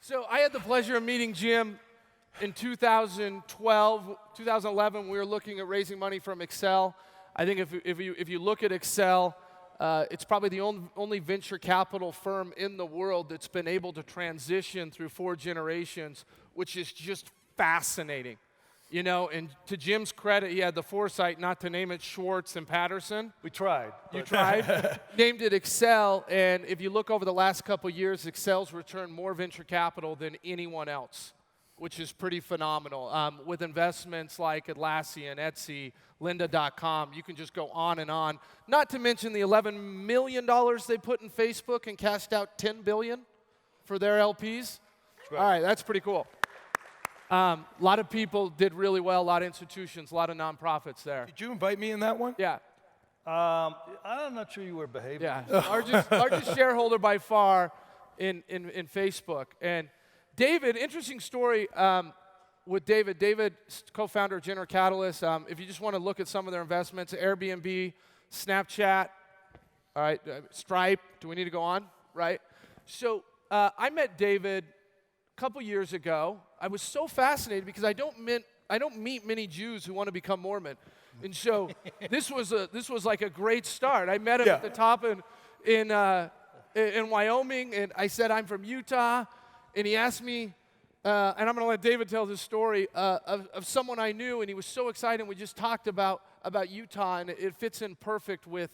So I had the pleasure of meeting Jim in 2012, 2011. We were looking at raising money from Excel. I think if you look at Excel, it's probably the only venture capital firm in the world that's been able to transition through 4 generations, which is just fascinating. You know, and to Jim's credit, he had the foresight not to name it Swartz and Patterson. We tried. You tried. Named it Excel, and if you look over the last couple of years, Excel's returned more venture capital than anyone else, which is pretty phenomenal. With investments like Atlassian, Etsy, Lynda.com, you can just go on and on. Not to mention the $11 million they put in Facebook and cashed out $10 billion for their LPs. Right. All right, that's pretty cool. A lot of people did really well, a lot of institutions, a lot of nonprofits there. Did you invite me in that one? Yeah. I'm not sure you were behaving. Yeah, largest shareholder by far in Facebook. And David, interesting story with David. David, co-founder of Catalyst. If you just want to look at some of their investments, Airbnb, Snapchat, all right, Stripe. Do we need to go on? Right. So I met David a couple years ago. I was so fascinated because I don't meet many Jews who want to become Mormon, and so this was like a great start. I met him at the top in Wyoming, and I said I'm from Utah, and he asked me, and I'm going to let David tell this story of someone I knew, and he was so excited. And we just talked about Utah, and it fits in perfect with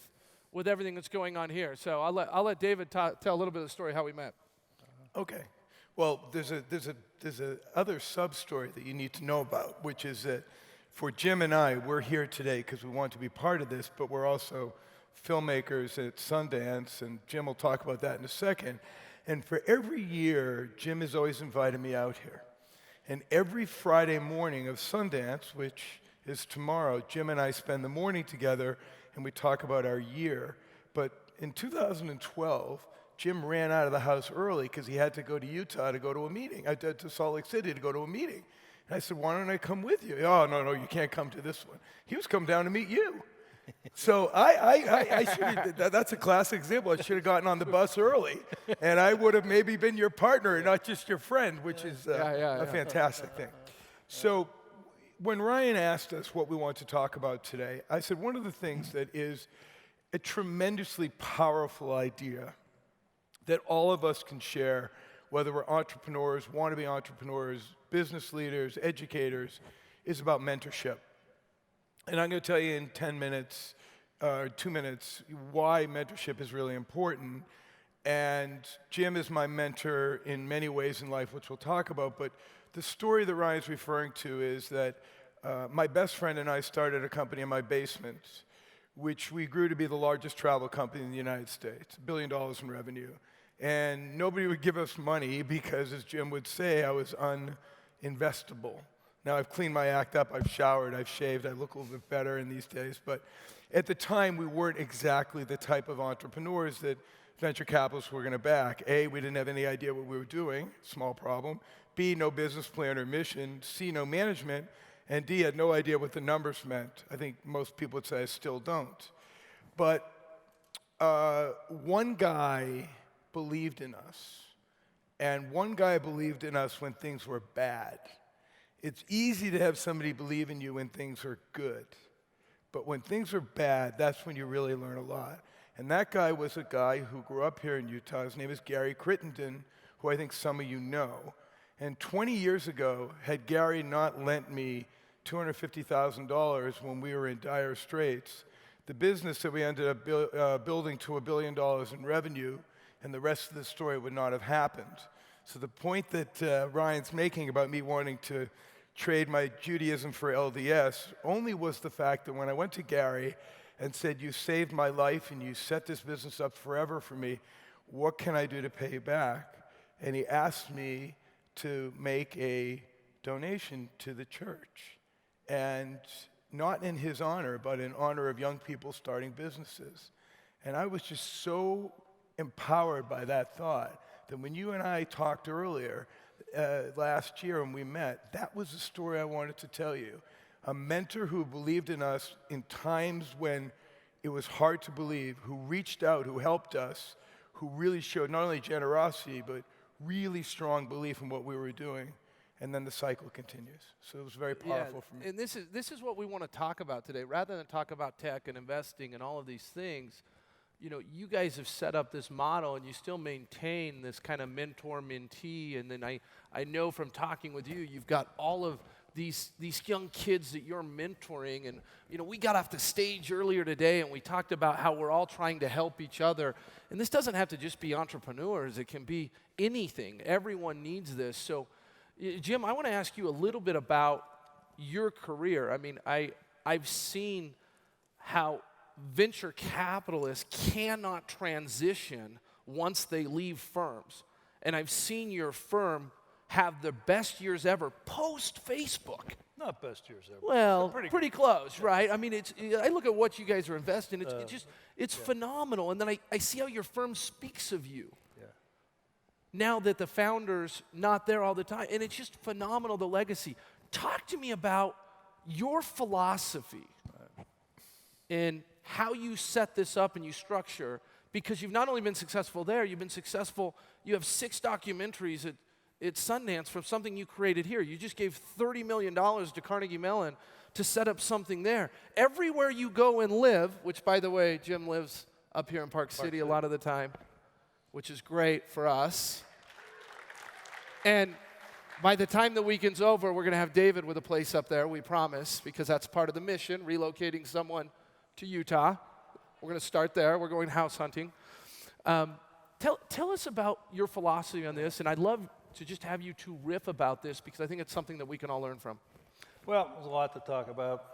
everything that's going on here. So I'll let David tell a little bit of the story how we met. Okay. Well, there's a other sub-story that you need to know about, which is that for Jim and I, we're here today because we want to be part of this, but we're also filmmakers at Sundance, and Jim will talk about that in a second. And for every year, Jim has always invited me out here. And every Friday morning of Sundance, which is tomorrow, Jim and I spend the morning together, and we talk about our year. But in 2012, Jim ran out of the house early because he had to go to Utah to go to a meeting, to Salt Lake City to go to a meeting. And I said, why don't I come with you? Oh, no, you can't come to this one. He was coming down to meet you. So I should have, that's a classic example. I should have gotten on the bus early, and I would have maybe been your partner and not just your friend, which is a fantastic thing. So when Ryan asked us what we want to talk about today, I said one of the things that is a tremendously powerful idea that all of us can share, whether we're entrepreneurs, wannabe entrepreneurs, business leaders, educators, is about mentorship. And I'm going to tell you in 10 minutes, 2 minutes, why mentorship is really important. And Jim is my mentor in many ways in life, which we'll talk about. But the story that Ryan's referring to is that my best friend and I started a company in my basement, which we grew to be the largest travel company in the United States, $1 billion in revenue. And nobody would give us money because, as Jim would say, I was uninvestable. Now I've cleaned my act up, I've showered, I've shaved, I look a little bit better in these days. But at the time, we weren't exactly the type of entrepreneurs that venture capitalists were going to back. A, we didn't have any idea what we were doing, small problem. B, no business plan or mission. C, no management. And D, had no idea what the numbers meant. I think most people would say I still don't. But one guy believed in us, and one guy believed in us when things were bad. It's easy to have somebody believe in you when things are good, but when things are bad, that's when you really learn a lot. And that guy was a guy who grew up here in Utah. His name is Gary Crittenden, who I think some of you know. And 20 years ago, had Gary not lent me $250,000 when we were in dire straits, the business that we ended up building to $1 billion in revenue, and the rest of the story would not have happened. So the point that Ryan's making about me wanting to trade my Judaism for LDS only was the fact that when I went to Gary and said, you saved my life and you set this business up forever for me, what can I do to pay you back? And he asked me to make a donation to the church. And not in his honor, but in honor of young people starting businesses. And I was just so empowered by that thought that when you and I talked earlier last year when we met, that was the story I wanted to tell you. A mentor who believed in us in times when it was hard to believe, who reached out, who helped us, who really showed not only generosity, but really strong belief in what we were doing, and then the cycle continues. So it was very powerful for me. And this is what we want to talk about today. Rather than talk about tech and investing and all of these things, you know, you guys have set up this model and you still maintain this kind of mentor-mentee. And then I know from talking with you, you've got all of these young kids that you're mentoring. And, you know, we got off the stage earlier today and we talked about how we're all trying to help each other. And this doesn't have to just be entrepreneurs. It can be anything. Everyone needs this. So, Jim, I want to ask you a little bit about your career. I mean, I've seen how venture capitalists cannot transition once they leave firms. And I've seen your firm have the best years ever post-Facebook. Not best years ever. Well, pretty close, right? I mean, I look at what you guys are investing. It's phenomenal. And then I see how your firm speaks of you. Now that the founder's not there all the time. And it's just phenomenal, the legacy. Talk to me about your philosophy and how you set this up and you structure, because you've not only been successful there, you've been successful, you have 6 documentaries at Sundance from something you created here. You just gave $30 million to Carnegie Mellon to set up something there. Everywhere you go and live, which by the way, Jim lives up here in Park City a lot of the time, which is great for us. And by the time the weekend's over, we're going to have David with a place up there, we promise, because that's part of the mission, relocating someone to Utah. We're going to start there. We're going house hunting. Tell us about your philosophy on this, and I'd love to just have you two riff about this, because I think it's something that we can all learn from. Well, there's a lot to talk about.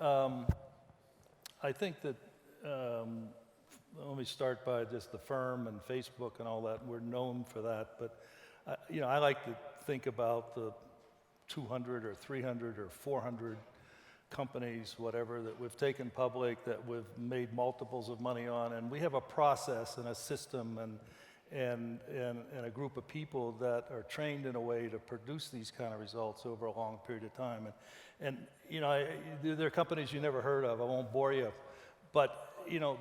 I think that, let me start by just the firm and Facebook and all that. We're known for that, but you know, I like to think about the 200 or 300 or 400 companies, whatever, that we've taken public, that we've made multiples of money on, and we have a process and a system and a group of people that are trained in a way to produce these kind of results over a long period of time. And you know, there are companies you never heard of. I won't bore you, but you know,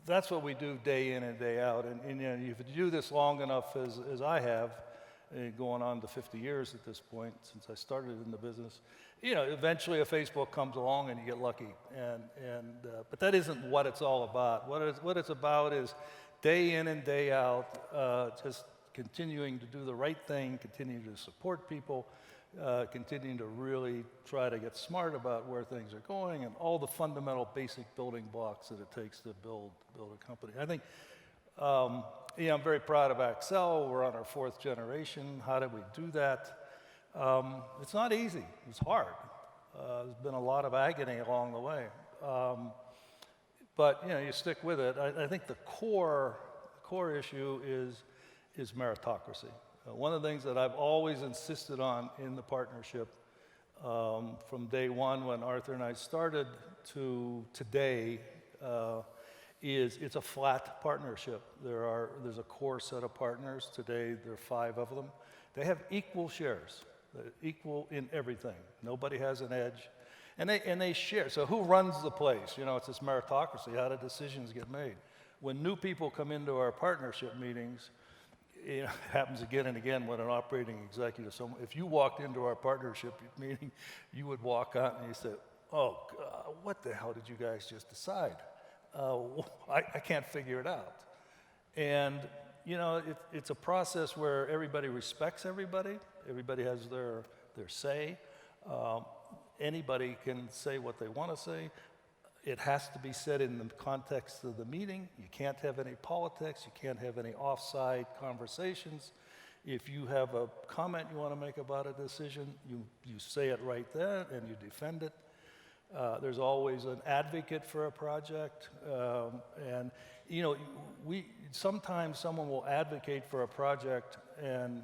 that's what we do day in and day out. And you know, if you do this long enough as I have, going on to 50 years at this point since I started in the business, you know, eventually a Facebook comes along and you get lucky. But that isn't what it's all about. What it's about is day in and day out, just continuing to do the right thing, continuing to support people, continuing to really try to get smart about where things are going and all the fundamental basic building blocks that it takes to build a company. I think, yeah, I'm very proud of Excel. We're on our 4th generation. How did we do that? It's not easy. It's hard. There's been a lot of agony along the way. But you know, you stick with it. I think the core issue is meritocracy. One of the things that I've always insisted on in the partnership from day one when Arthur and I started to today is it's a flat partnership. There's a core set of partners. Today there are 5 of them. They have equal shares, equal in everything. Nobody has an edge. And they share. So who runs the place? You know, it's this meritocracy. How do decisions get made? When new people come into our partnership meetings, you know, it happens again and again when an operating executive, so if you walked into our partnership meeting, you would walk out and you say, oh, God, what the hell did you guys just decide? I can't figure it out. And, you know, it's a process where everybody respects everybody. Everybody has their say. Anybody can say what they want to say. It has to be said in the context of the meeting. You can't have any politics. You can't have any offside conversations. If you have a comment you want to make about a decision, you say it right there and you defend it. There's always an advocate for a project. And, you know, sometimes someone will advocate for a project and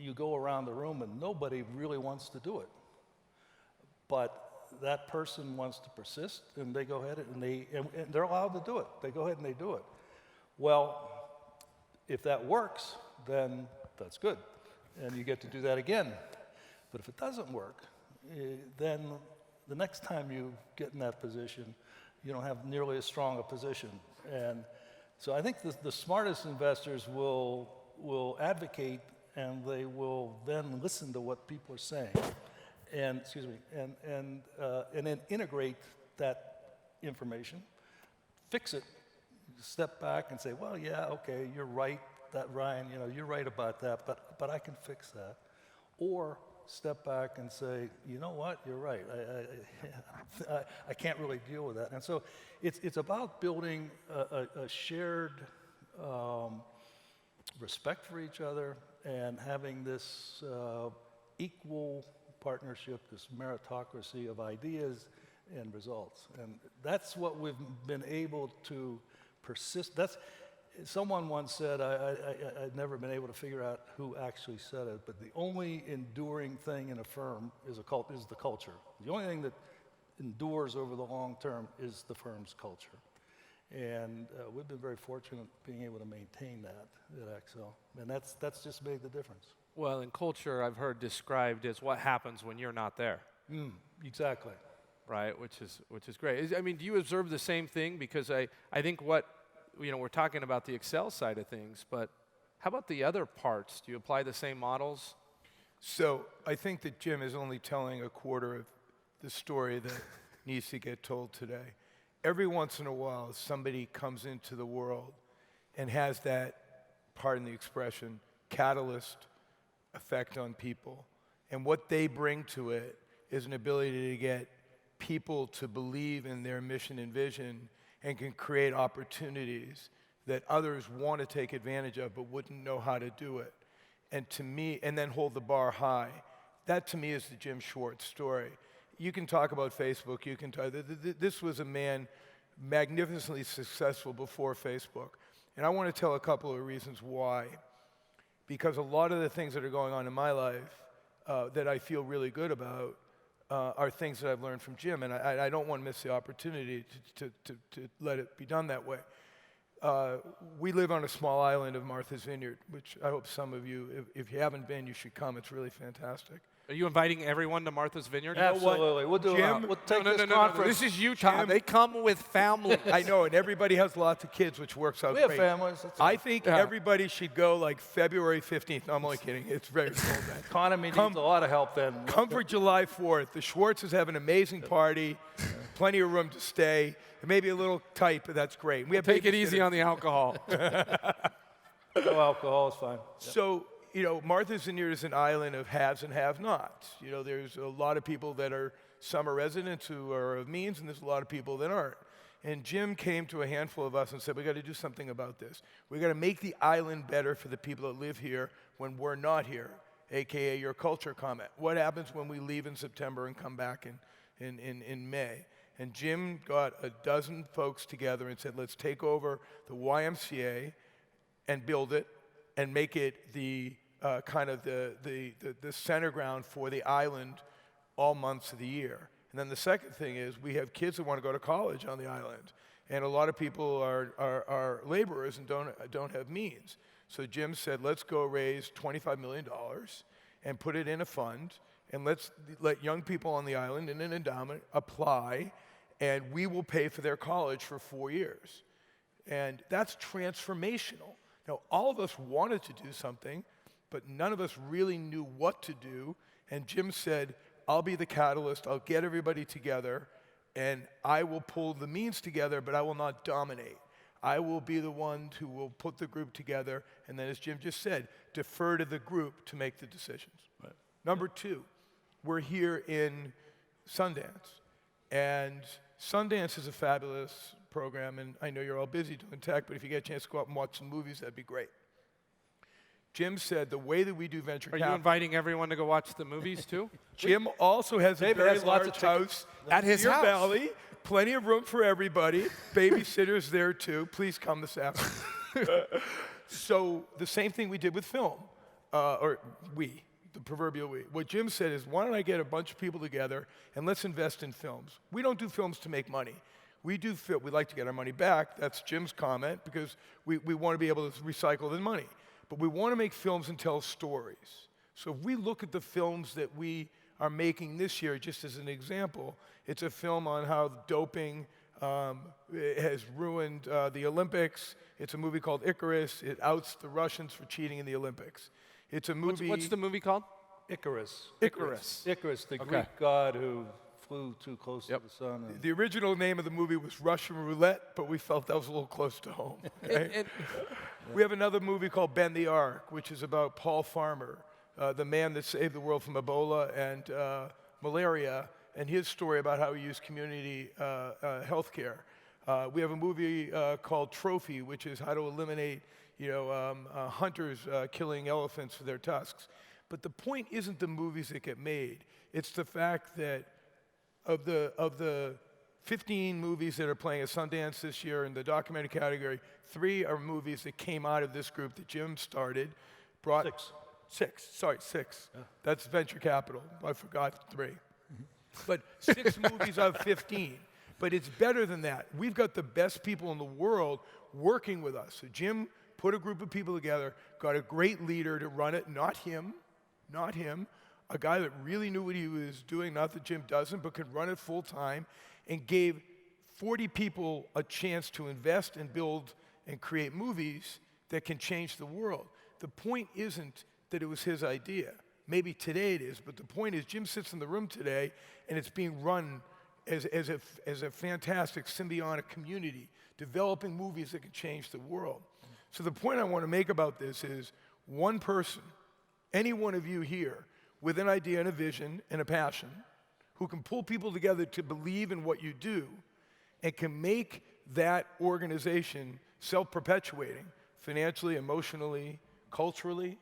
you go around the room and nobody really wants to do it. But that person wants to persist, and they go ahead and they're allowed to do it. They go ahead and they do it. Well, if that works, then that's good, and you get to do that again. But if it doesn't work, then the next time you get in that position, you don't have nearly as strong a position. And so I think the smartest investors will will advocate, and they will then listen to what people are saying, and and then integrate that information, fix it, step back and say, well, yeah, okay, you're right, that Ryan, you're right about that, but I can fix that, or step back and say, you know what, you're right. I can't really deal with that. And so it's about building a shared respect for each other and having this equal partnership, this meritocracy of ideas and results. And that's what we've been able to persist. Someone once said, I've never been able to figure out who actually said it, but the only enduring thing in a firm is the culture. The only thing that endures over the long term is the firm's culture. And we've been very fortunate being able to maintain that at Excel. And that's just made the difference. Well, in culture, I've heard described as what happens when you're not there. Exactly. Right, which is great. I mean, do you observe the same thing? Because I think we're talking about the Excel side of things, but how about the other parts? Do you apply the same models? So I think that Jim is only telling a quarter of the story that needs to get told today. Every once in a while, somebody comes into the world and has that, pardon the expression, catalyst effect on people. And what they bring to it is an ability to get people to believe in their mission and vision and can create opportunities that others want to take advantage of but wouldn't know how to do it. And to me, and then hold the bar high. That to me is the Jim Swartz story. You can talk about Facebook, this was a man magnificently successful before Facebook. And I want to tell a couple of reasons why. Because a lot of the things that are going on in my life that I feel really good about are things that I've learned from Jim, and I don't want to miss the opportunity to let it be done that way. We live on a small island of Martha's Vineyard, which I hope some of you, if you haven't been, you should come. It's really fantastic. Are you inviting everyone to Martha's Vineyard? Absolutely. We'll do Jim, we'll take this no. conference. This is Utah. Jim, they come with families. I know, and everybody has lots of kids, which works out We have great. families. That's I think everybody should go like February 15th. No, I'm only kidding. It's very cold then. economy needs a lot of help then. Come for July 4th. The Schwartzes have an amazing party, plenty of room to stay. It may be a little tight, but that's great. We have Take it easy on the alcohol. No alcohol is fine. So, Martha's Vineyard is an island of haves and have-nots. There's a lot of people that are summer residents who are of means, and there's a lot of people that aren't. And Jim came to a handful of us and said, we got to do something about this. We got to make the island better for the people that live here when we're not here, AKA your culture comment. What happens when we leave in September and come back in May? And Jim got a dozen folks together and said, let's take over the YMCA and build it and make it the kind of the center ground for the island all months of the year. And then the second thing is we have kids that want to go to college on the island. And a lot of people are laborers and don't have means. So Jim said, let's go raise $25 million and put it in a fund, and let's let young people on the island in an endowment apply, and we will pay for their college for 4 years. And that's transformational. Now, all of us wanted to do something, but none of us really knew what to do. And Jim said, I'll be the catalyst. I'll get everybody together, and I will pull the means together, but I will not dominate. I will be the one who will put the group together, and then, as Jim just said, defer to the group to make the decisions. Right. Number two, we're here in Sundance, and Sundance is a fabulous program, and I know you're all busy doing tech, but if you get a chance to go out and watch some movies, that'd be great. Jim said the way that we do venture capital... Are you inviting everyone to go watch the movies too? Jim also has a very has lots large of house at his Deer house. Valley, plenty of room for everybody. Babysitters there too. Please come this afternoon. So the same thing we did with film, the proverbial we. What Jim said is, why don't I get a bunch of people together and let's invest in films. We don't do films to make money. We like to get our money back. That's Jim's comment, because we want to be able to recycle the money. But we want to make films and tell stories. So if we look at the films that we are making this year, just as an example, it's a film on how doping It has ruined the Olympics. It's a movie called Icarus. It outs the Russians for cheating in the Olympics. It's a movie. What's the movie called? Icarus. Icarus. Icarus, the Okay. Greek god who flew too close to the sun. And The original name of the movie was Russian Roulette, but we felt that was a little close to home. Okay? And We have another movie called Ben the Ark, which is about Paul Farmer, the man that saved the world from Ebola and malaria, and his story about how he used community health care. We have a movie called Trophy, which is how to eliminate hunters killing elephants for their tusks. But the point isn't the movies that get made. It's the fact that of the 15 movies that are playing at Sundance this year in the documentary category, 3 are movies that came out of this group that Jim started. Brought 6. Yeah. That's venture capital. I forgot 3. But 6 movies out of 15. But it's better than that. We've got the best people in the world working with us. So Jim put a group of people together, got a great leader to run it, not him, a guy that really knew what he was doing, not that Jim doesn't, but could run it full time, and gave 40 people a chance to invest and build and create movies that can change the world. The point isn't that it was his idea. Maybe today it is, but the point is Jim sits in the room today and it's being run as a fantastic symbiotic community, developing movies that can change the world. So the point I want to make about this is one person, any one of you here, with an idea and a vision and a passion, who can pull people together to believe in what you do and can make that organization self-perpetuating, financially, emotionally, culturally,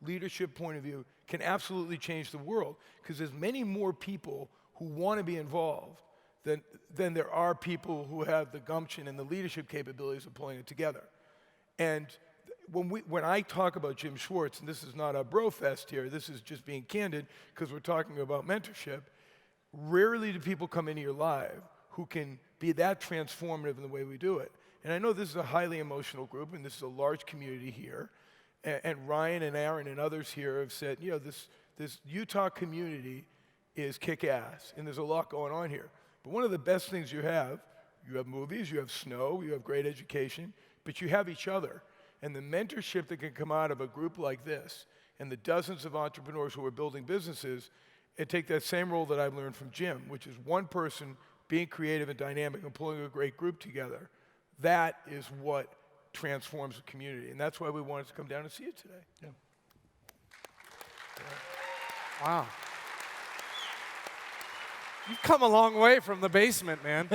leadership point of view, can absolutely change the world. Because there's many more people who want to be involved than there are people who have the gumption and the leadership capabilities of pulling it together. And when I talk about Jim Swartz, and this is not a bro fest here, this is just being candid because we're talking about mentorship, rarely do people come into your life who can be that transformative in the way we do it. And I know this is a highly emotional group, and this is a large community here. And Ryan and Aaron and others here have said, this Utah community is kick-ass, and there's a lot going on here. But one of the best things you have movies, you have snow, you have great education, but you have each other. And the mentorship that can come out of a group like this, and the dozens of entrepreneurs who are building businesses, and take that same role that I've learned from Jim, which is one person being creative and dynamic and pulling a great group together. That is what transforms the community. And that's why we wanted to come down and see it today. yeah. wow. You've come a long way from the basement, man.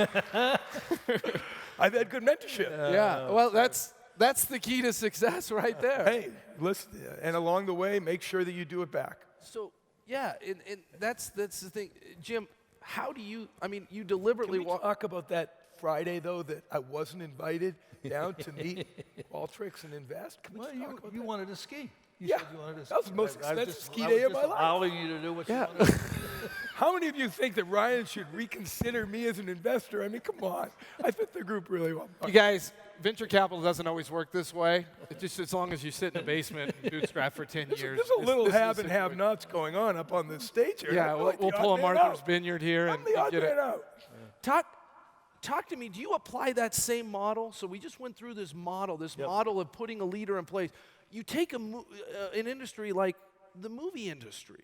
I've had good mentorship. Yeah. Well, that's the key to success right there. Hey, listen, and along the way, make sure that you do it back. So, yeah, and that's the thing. Jim, how do you, you deliberately Can we talk about that Friday, though, that I wasn't invited down to meet Qualtrics and invest? Can we Well, talk about you that? wanted to ski. You Yeah, said you wanted to that was the most expensive ski day of my life. Allowing you to do what Yeah. you wanted to do. How many of you think that Ryan should reconsider me as an investor? I mean, come on. I fit the group really well. You guys, venture capital doesn't always work this way. It's just as long as you sit in the basement and bootstrap for 10 years. There's a little this is have the and have-nots going on up on the stage here. Yeah, I feel like we'll the pull a odd man Martha's out. Vineyard here I'm and the odd get man it. out. Talk to me. Do you apply that same model? So we just went through this model of putting a leader in place. You take an industry like the movie industry,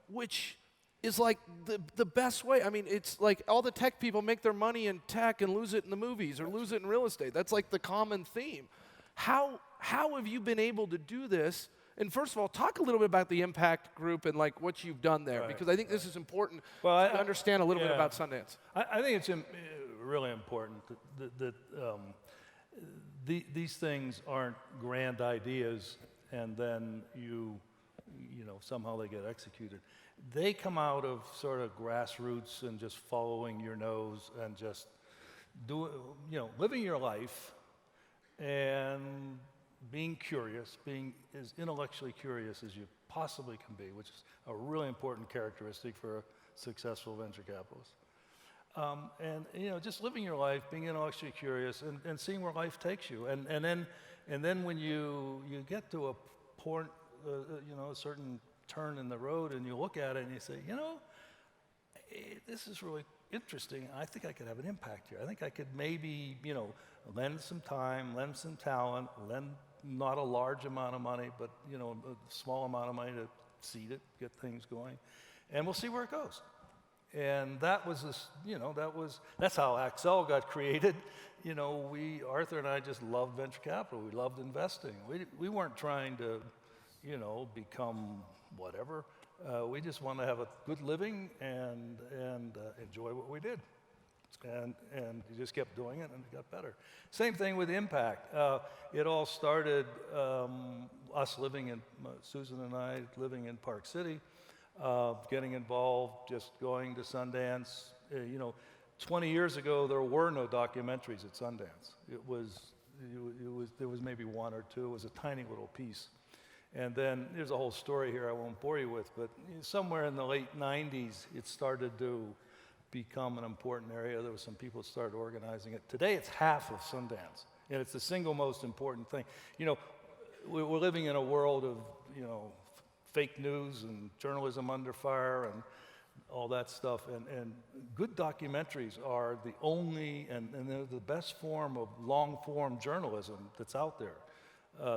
which is like the best way. I mean, it's like all the tech people make their money in tech and lose it in the movies or lose it in real estate. That's like the common theme. How have you been able to do this? And first of all, talk a little bit about the impact group and like what you've done there, because I think this is important to understand a little bit about Sundance. I think it's really important that these things aren't grand ideas and then somehow they get executed. They come out of sort of grassroots and just following your nose and just living your life and being curious, being as intellectually curious as you possibly can be, which is a really important characteristic for a successful venture capitalist. Just living your life, being intellectually curious, and seeing where life takes you, and then when you get to a point, a certain turn in the road, and you look at it and you say, this is really interesting. I think I could have an impact here. I think I could maybe, lend some time, lend some talent, lend not a large amount of money, but, a small amount of money to seed it, get things going, and we'll see where it goes. And that was that's how Accel got created. Arthur and I just loved venture capital. We loved investing. We weren't trying to, become whatever. We just wanted to have a good living and enjoy what we did. And you just kept doing it, and it got better. Same thing with impact. It all started us Susan and I living in Park City, getting involved, just going to Sundance. 20 years ago, there were no documentaries at Sundance. There was maybe one or two. It was a tiny little piece. And then there's a whole story here I won't bore you with, but somewhere in the late 90s, it started to become an important area. There were some people that started organizing it. Today, it's half of Sundance, and it's the single most important thing. We're living in a world of, fake news and journalism under fire and all that stuff, and good documentaries are the only, and they're the best form of long-form journalism that's out there.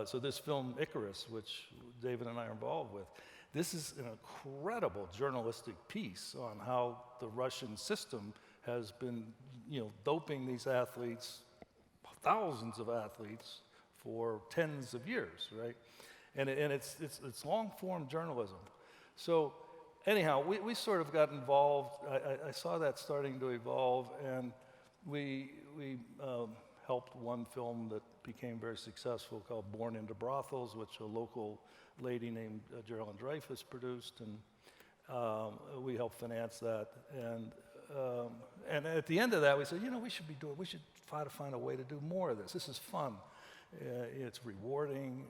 So this film, Icarus, which David and I are involved with, this is an incredible journalistic piece on how the Russian system has been, doping these athletes, thousands of athletes, for tens of years, right? And it's long-form journalism. So anyhow, we sort of got involved. I saw that starting to evolve, and we helped one film that became very successful called Born into Brothels, which a local lady named Geraldine Dreyfus produced, and we helped finance that. And at the end of that, we said, we should try to find a way to do more of this. This is fun. It's rewarding,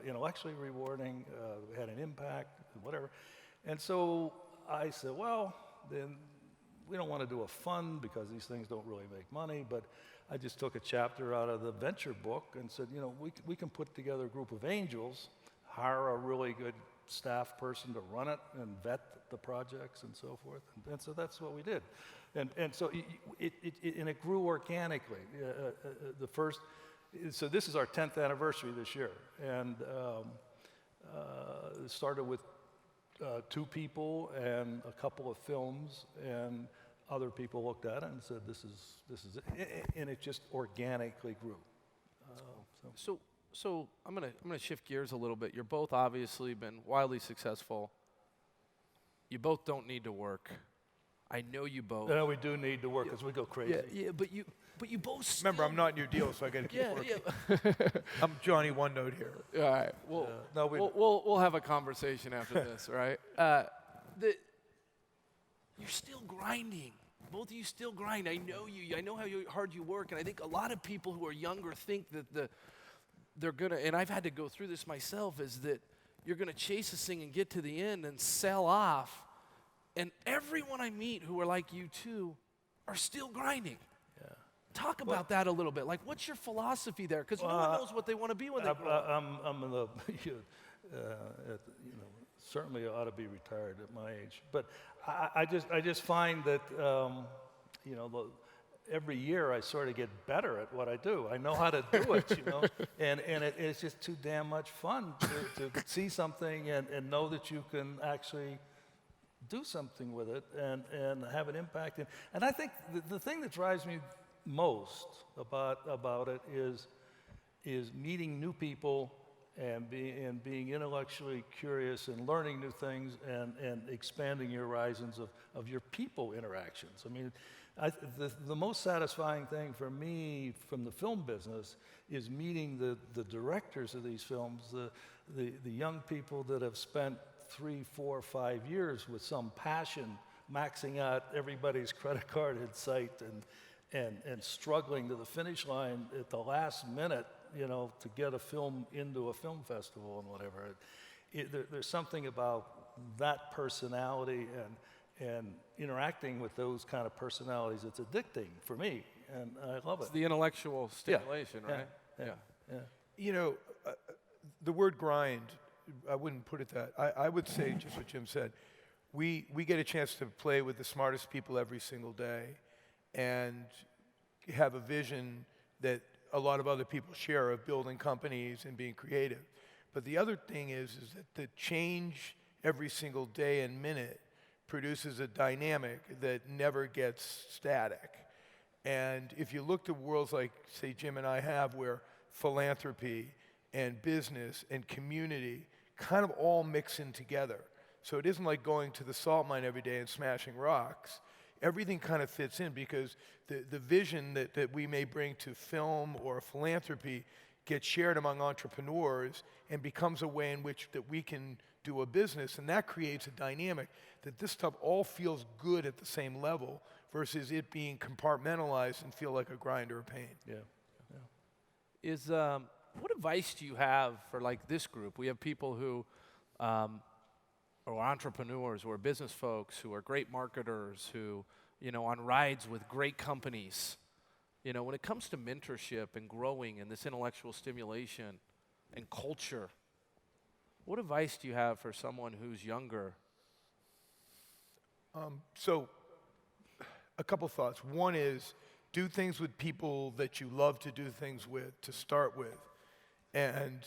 intellectually rewarding. We had an impact, whatever. And so I said, well, then we don't want to do a fund because these things don't really make money, but I just took a chapter out of the venture book and said, we can put together a group of angels, hire a really good staff person to run it and vet the projects and so forth. And so that's what we did. And so it grew organically. So this is our 10th anniversary this year. And it started with 2 people and a couple of films, and other people looked at it and said, this is it. And it just organically grew. So I'm gonna shift gears a little bit. You're both obviously been wildly successful. You both don't need to work. I know you both. No, we do need to work because we go crazy. Yeah, but you both still. Remember, I'm not in your deal, so I got to keep working. I'm Johnny One Note here. All right. We'll have a conversation after this, right? You're still grinding. Both of you still grind. I know you. I know how hard you work, and I think a lot of people who are younger think that they're gonna. And I've had to go through this myself. Is that you're gonna chase this thing and get to the end and sell off, and everyone I meet who are like you too are still grinding. Talk about that a little bit. Like, what's your philosophy there? Because no one knows what they want to be when they grow up. I'm in the, certainly ought to be retired at my age. But I just find that, every year I sort of get better at what I do. I know how to do it, and it's just too damn much fun to see something and know that you can actually do something with it and have an impact. And I think the thing that drives me most about it is meeting new people and being intellectually curious and learning new things and expanding your horizons of your people interactions. I mean, the most satisfying thing for me from the film business is meeting the directors of these films, the young people that have spent 3, 4, 5 years with some passion maxing out everybody's credit card in sight and struggling to the finish line at the last minute, to get a film into a film festival and whatever. There's something about that personality and interacting with those kind of personalities that's addicting for me, and I love it. It's the intellectual stimulation, right? Yeah. The word grind, I wouldn't put it that. I would say just what Jim said. we get a chance to play with the smartest people every single day and have a vision that a lot of other people share of building companies and being creative. But the other thing is that the change every single day and minute produces a dynamic that never gets static. And if you look to worlds like, say, Jim and I have, where philanthropy and business and community kind of all mix in together. So it isn't like going to the salt mine every day and smashing rocks. Everything kind of fits in because the vision that we may bring to film or philanthropy gets shared among entrepreneurs and becomes a way in which that we can do a business, and that creates a dynamic that this stuff all feels good at the same level versus it being compartmentalized and feel like a grind or a pain. Yeah. Is what advice do you have for like this group? We have people who are entrepreneurs, who are business folks, who are great marketers, who, on rides with great companies. When it comes to mentorship and growing and this intellectual stimulation and culture, what advice do you have for someone who's younger? So a couple thoughts. One is do things with people that you love to do things with to start with. And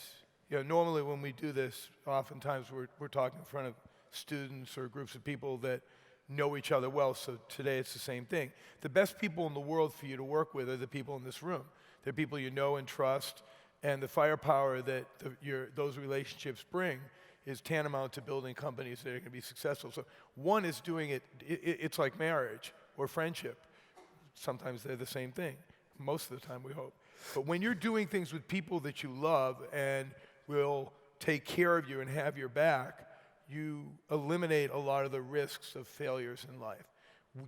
normally when we do this, oftentimes we're talking in front of students or groups of people that know each other well, so today it's the same thing. The best people in the world for you to work with are the people in this room. They're people you know and trust, and the firepower that those relationships bring is tantamount to building companies that are going to be successful. So one is doing it's like marriage or friendship. Sometimes they're the same thing, most of the time we hope. But when you're doing things with people that you love and will take care of you and have your back, you eliminate a lot of the risks of failures in life.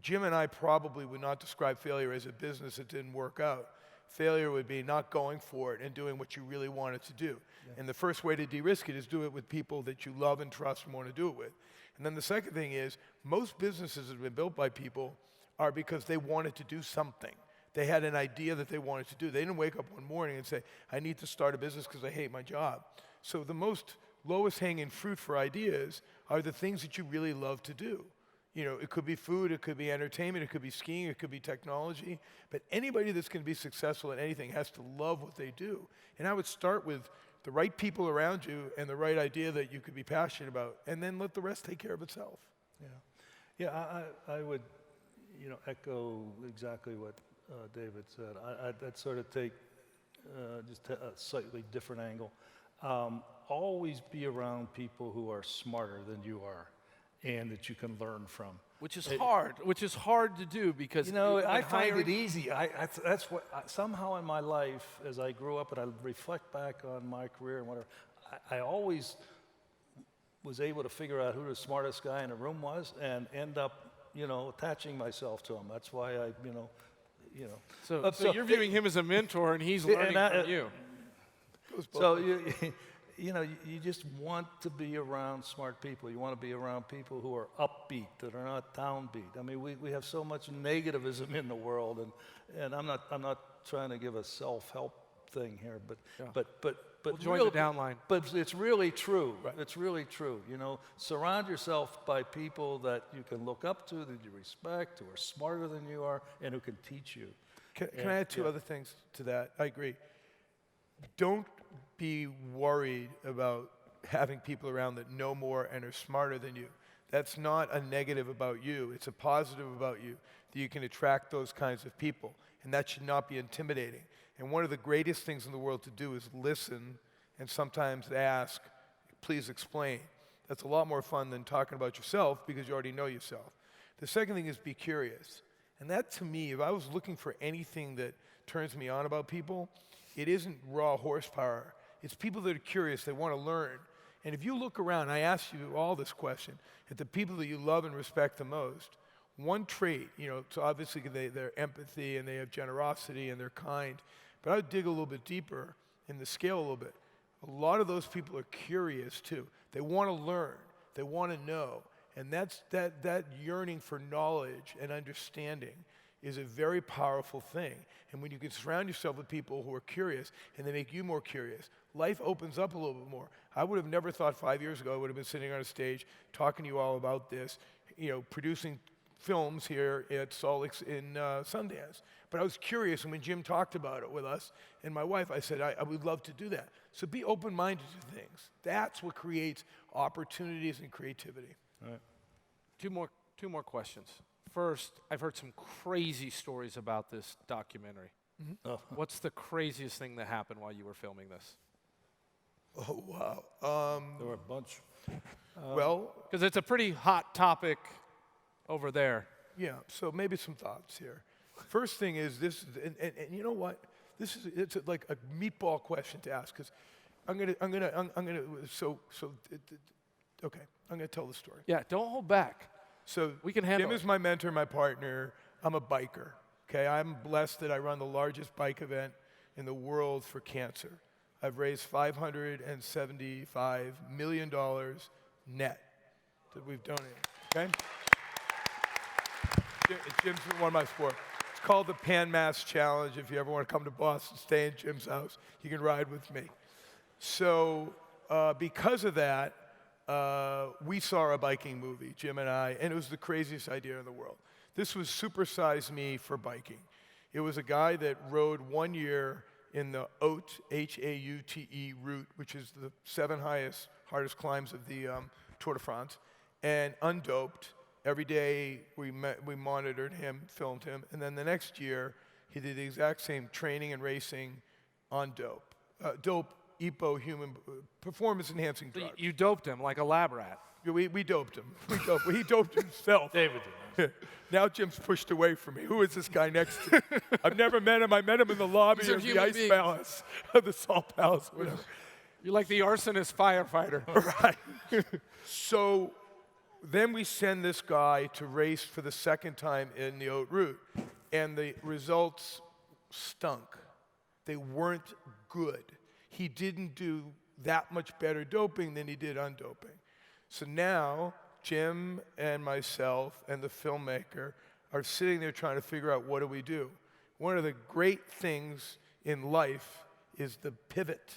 Jim and I probably would not describe failure as a business that didn't work out. Failure would be not going for it and doing what you really wanted to do. Yeah. And the first way to de-risk it is do it with people that you love and trust and want to do it with. And then the second thing is, most businesses that have been built by people are because they wanted to do something. They had an idea that they wanted to do. They didn't wake up one morning and say, I need to start a business because I hate my job. So the most lowest hanging fruit for ideas are the things that you really love to do. It could be food, it could be entertainment, it could be skiing, it could be technology, but anybody that's going to be successful at anything has to love what they do. And I would start with the right people around you and the right idea that you could be passionate about, and then let the rest take care of itself. Yeah, I would, echo exactly what David said. I'd sort of take just a slightly different angle. Always be around people who are smarter than you are and that you can learn from. Which is hard to do because I find it easy. That's what somehow in my life, as I grew up and I reflect back on my career and whatever, I always was able to figure out who the smartest guy in the room was and end up, attaching myself to him. That's why I. So you're viewing him as a mentor and he's learning from you. So you just want to be around smart people. You want to be around people who are upbeat, that are not downbeat. I mean, we have so much negativism in the world, and I'm not trying to give a self-help thing here, but we'll join the downline. But it's really true. Right. It's really true. Surround yourself by people that you can look up to, that you respect, who are smarter than you are, and who can teach you. Can I add two other things to that? I agree. Don't be worried about having people around that know more and are smarter than you. That's not a negative about you. It's a positive about you, that you can attract those kinds of people. And that should not be intimidating. And one of the greatest things in the world to do is listen and sometimes ask, please explain. That's a lot more fun than talking about yourself because you already know yourself. The second thing is be curious. And that, to me, if I was looking for anything that turns me on about people, it isn't raw horsepower. It's people that are curious, they want to learn. And if you look around, I asked you all this question, at the people that you love and respect the most, one trait, so obviously they're empathy and they have generosity and they're kind, but I would dig a little bit deeper in the scale a little bit. A lot of those people are curious too. They want to learn, they want to know, and that yearning for knowledge and understanding is a very powerful thing. And when you can surround yourself with people who are curious and they make you more curious, life opens up a little bit more. I would have never thought 5 years ago I would have been sitting on a stage talking to you all about this, producing films here at Salt Lake in Sundance. But I was curious, and when Jim talked about it with us and my wife, I said, I would love to do that. So be open-minded to things. That's what creates opportunities and creativity. All right. Two more questions. First, I've heard some crazy stories about this documentary. Oh. What's the craziest thing that happened while you were filming this? Oh, wow. There were a bunch. Well, Because it's a pretty hot topic over there. yeah, so maybe some thoughts here. First thing is this, and you know what? It's like a meatball question to ask, because okay, I'm gonna tell the story. Yeah, don't hold back. So We can handle Jim it. is my mentor, my partner. I'm a biker. Okay, I'm blessed that I run the largest bike event in the world for cancer. I've raised $575 million net that we've donated. Okay, Jim's one of my sports. It's called the Pan Mass Challenge. If you ever want to come to Boston, stay in Jim's house. You can ride with me. So because of that, we saw a biking movie, Jim and I, and it was the craziest idea in the world. This was Supersize Me for biking. It was a guy that rode 1 year in the Haute, H-A-U-T-E route, which is the 7 hardest climbs of the Tour de France, and undoped. Every day we monitored him, filmed him, and then the next year he did the exact same training and racing on dope. EPO, human performance enhancing So drugs. you doped him like a lab rat. We doped him. He doped himself. David did. Now Jim's pushed away from me. Who is this guy next to me? I've never met him. I met him in the lobby These are of the human Ice beings. Palace, of the Salt Palace, whatever. You're like the arsonist firefighter. Right. So then we send this guy to race for the second time in the Haute route, and the results stunk. They weren't good. He didn't do that much better doping than he did undoping. So now Jim and myself and the filmmaker are sitting there trying to figure out, what do we do? One of the great things in life is the pivot.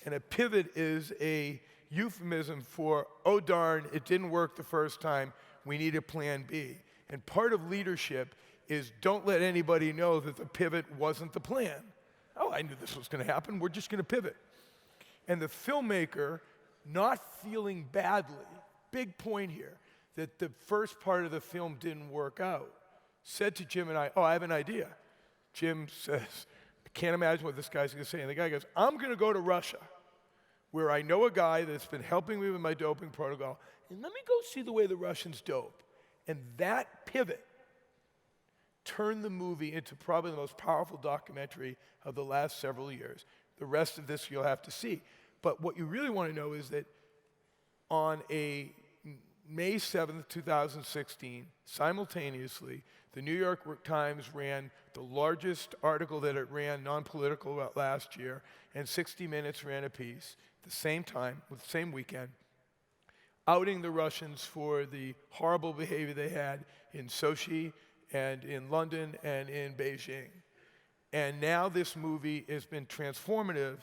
And a pivot is a euphemism for, oh darn, it didn't work the first time, we need a plan B. And part of leadership is don't let anybody know that the pivot wasn't the plan. Oh, I knew this was going to happen, we're just going to pivot. And the filmmaker, not feeling badly, big point here, that the first part of the film didn't work out, said to Jim and I, oh, I have an idea. Jim says, I can't imagine what this guy's going to say. And the guy goes, I'm going to go to Russia, where I know a guy that's been helping me with my doping protocol, and let me go see the way the Russians dope. And that pivot turned the movie into probably the most powerful documentary of the last several years. The rest of this you'll have to see. But what you really want to know is that on a May 7th, 2016, simultaneously, the New York Times ran the largest article that it ran, non-political, about last year, and 60 Minutes ran a piece at the same time, with the same weekend, outing the Russians for the horrible behavior they had in Sochi and in London and in Beijing. And now this movie has been transformative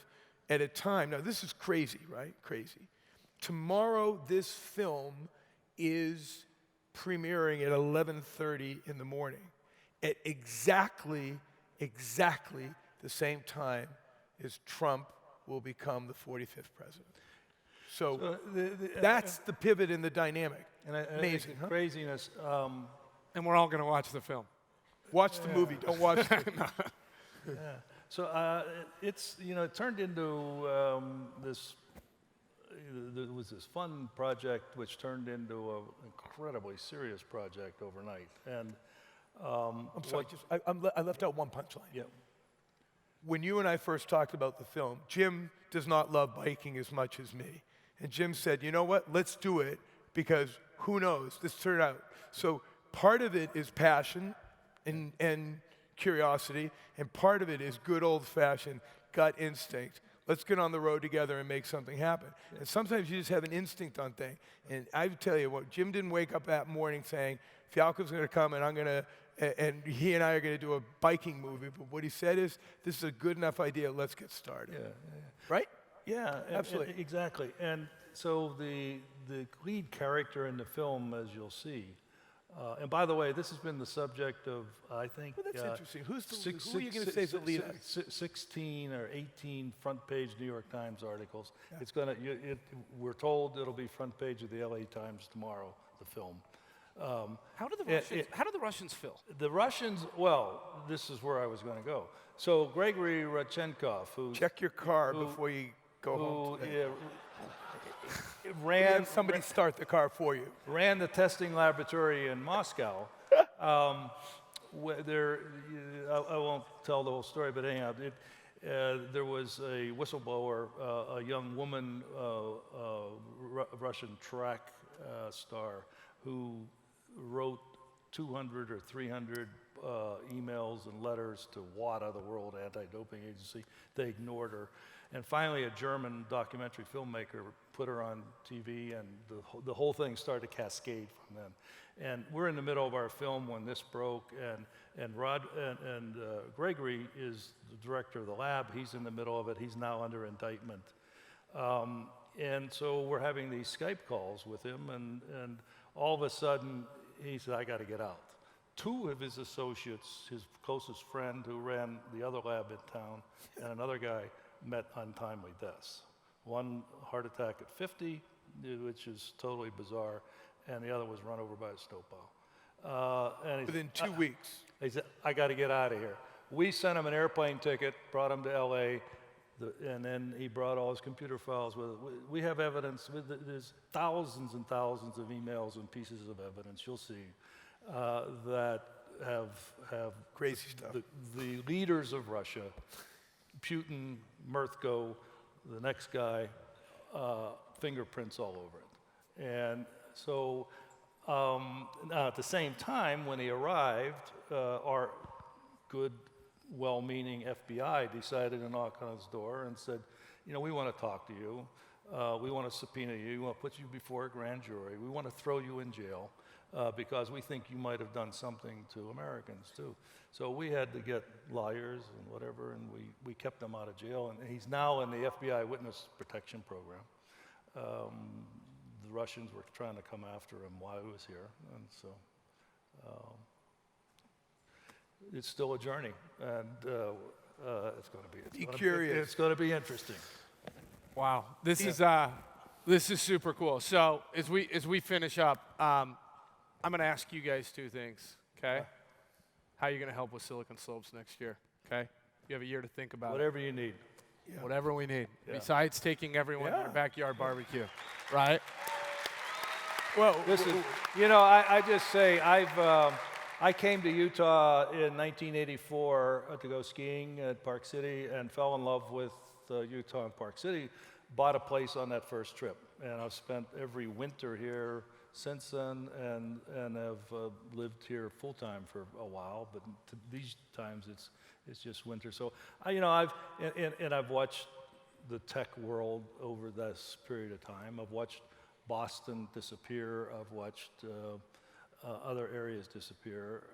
at a time. Now this is crazy, right? Crazy. Tomorrow this film is premiering at 11:30 in the morning at exactly the same time as Trump will become the 45th president. So that's the pivot in the dynamic. And I think Amazing, the huh? craziness. And we're all going to watch the film. Watch the movie, don't watch the movie. So it's, it turned into this. There was this fun project which turned into an incredibly serious project overnight. And I'm sorry, I left out one punchline. yeah, When you and I first talked about the film, Jim does not love biking as much as me. And Jim said, you know what, let's do it, because who knows, this turned out. So part of it is passion and curiosity, and part of it is good old-fashioned gut instinct. Let's get on the road together and make something happen. And sometimes you just have an instinct on things. And I tell you what, Jim didn't wake up that morning saying, Fialkow's going to come and I'm going to and he and I are going to do a biking movie. But what he said is, this is a good enough idea. Let's get started. Right? Yeah, Absolutely. exactly. And so the lead character in the film, as you'll see, and by the way, this has been the subject of, I think, Well, that's interesting. Who are you going to say is the lead actor? 16 or 18 front-page New York Times articles. It's gonna. We're told it'll be front page of the LA Times tomorrow. The film. How do the Russians feel? The Russians. Well, this is where I was going to go. So Gregory Rodchenkov, who Check your car before you go home today. Ran Have somebody start the car for you. ran the testing laboratory in Moscow. I won't tell the whole story, but anyhow, there was a whistleblower, a young woman, Russian track star, who wrote 200 or 300 emails and letters to WADA, the World Anti-Doping Agency. They ignored her. And finally, a German documentary filmmaker put her on TV, and the whole thing started to cascade from then. And we're in the middle of our film when this broke, and Gregory is the director of the lab. He's in the middle of it. He's now under indictment. And so we're having these Skype calls with him, and all of a sudden, he said, I got to get out. Two of his associates, his closest friend who ran the other lab in town, and another guy met untimely deaths. One heart attack at 50, which is totally bizarre, and the other was run over by a snowplow. Within 2 weeks. He said, I got to get out of here. We sent him an airplane ticket, brought him to LA, and then he brought all his computer files with it. We have evidence. There's thousands and thousands of emails and pieces of evidence, you'll see, that have Crazy stuff. The leaders of Russia, Putin, Murtko, the next guy, fingerprints all over it. And so now at the same time, when he arrived, our good, well-meaning FBI decided to knock on his door and said, we want to talk to you. We want to subpoena you. We want to put you before a grand jury. We want to throw you in jail because we think you might have done something to Americans too. So we had to get lawyers and whatever, and we kept him out of jail. And he's now in the FBI Witness Protection Program. The Russians were trying to come after him while he was here, and so it's still a journey, and it's going to be. It's going to be interesting. Wow, this is super cool. So as we finish up, I'm going to ask you guys two things. Okay, how are you going to help with Silicon Slopes next year? Okay, you have a year to think about whatever you need. Yeah. Whatever we need. Yeah. Besides taking everyone to their backyard barbecue, right? Well, I just say I came to Utah in 1984 to go skiing at Park City and fell in love with Utah and Park City. Bought a place on that first trip, and I've spent every winter here since then, and have lived here full time for a while. But these times it's just winter. So I've watched the tech world over this period of time. I've watched Boston disappear. I've watched other areas disappear.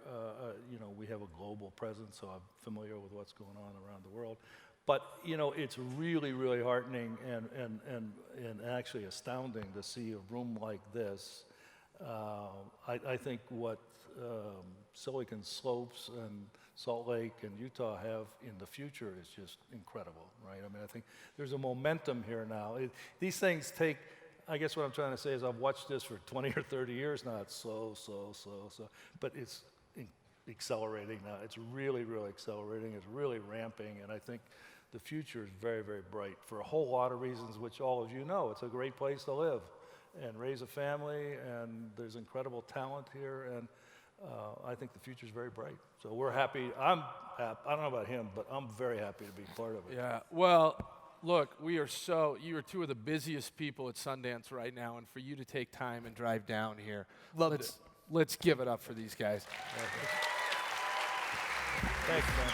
We have a global presence, so I'm familiar with what's going on around the world. But it's really, really heartening and actually astounding to see a room like this. I think what Silicon Slopes and Salt Lake and Utah have in the future is just incredible, right? I mean, I think there's a momentum here now. These things take. I guess what I'm trying to say is I've watched this for 20 or 30 years now. It's slow, but it's accelerating now. It's really, really accelerating. It's really ramping, and I think the future is very, very bright for a whole lot of reasons, which all of you know. It's a great place to live and raise a family, and there's incredible talent here, and I think the future is very bright. So we're happy. I'm happy. I don't know about him, but I'm very happy to be part of it. Yeah. Well. Look, you are two of the busiest people at Sundance right now, and for you to take time and drive down here, let's give it up for these guys. Thanks, man.